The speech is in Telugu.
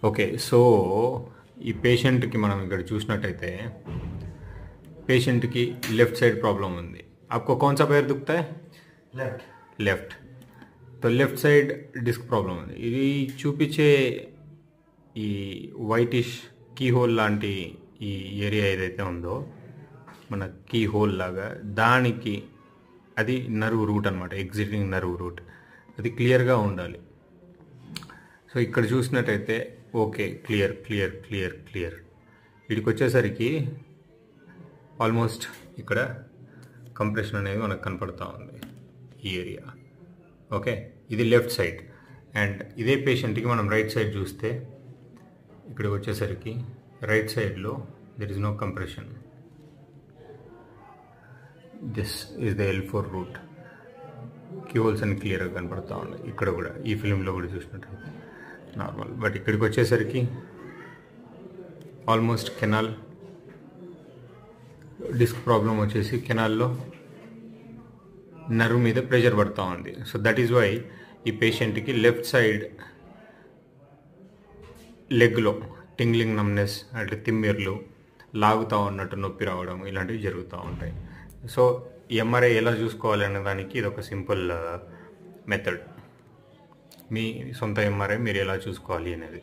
ఓకే. సో, ఈ పేషెంట్‌కి మనం ఇక్కడ చూసినట్టయితే, పేషెंट की लेफ्ट साइड प्रॉब्लम ఉంది. आपको कौन सा पैर दुखता है? लेफ्ट. तो लेफ्ट साइड डिस्क प्रॉब्लम ఉంది. ఇది చూపించే ఈ వైటిష్ కీ హోల్ లాంటి ఈ ఏరియా ఏదైతే ఉందో, మన కీ హోల్ లాగా, దానికి అది నర్వ్ రూట్ అనమాట. ఎగ్జిటింగ్ నర్వ్ రూట్ అది క్లియర్గా ఉండాలి. సో ఇక్కడ చూసినట్టయితే okay, clear clear clear clear. వీడికి వచ్చేసరికి ఆల్మోస్ట్ ఇక్కడ కంప్రెషన్ అనేది మనకు కనపడుతూ ఉంది ఈ ఏరియా. ఓకే, ఇది లెఫ్ట్ సైడ్. అండ్ ఇదే పేషెంట్కి మనం రైట్ సైడ్ చూస్తే ఇక్కడికి వచ్చేసరికి రైట్ సైడ్లో there is no compression. This is the L4 root. Keyholes అని క్లియర్గా కనపడుతూ ఉన్నాయి. ఇక్కడ కూడా ఈ ఫిలింలో కూడా చూసినట్టయితే నార్మల్. బట్ ఇక్కడికి వచ్చేసరికి ఆల్మోస్ట్ కెనాల్ డిస్క్ ప్రాబ్లం వచ్చేసి కెనాల్లో నర్వ్ మీద ప్రెషర్ పడుతూ ఉంది. సో దట్ ఈజ్ వై ఈ పేషెంట్కి లెఫ్ట్ సైడ్ లెగ్లో టింగ్లింగ్ నమ్నెస్ అంటే తిమ్మిర్లు, లాగుతూ ఉన్నట్టు నొప్పి రావడం ఇలాంటివి జరుగుతూ ఉంటాయి. సో ఈ ఎంఆర్ఐ ఎలా చూసుకోవాలి అనే దానికి ఇది ఒక సింపుల్ మెథడ్. మీ సొంత ఎంఆర్ఐ మీరు ఎలా చూసుకోవాలి అనేది.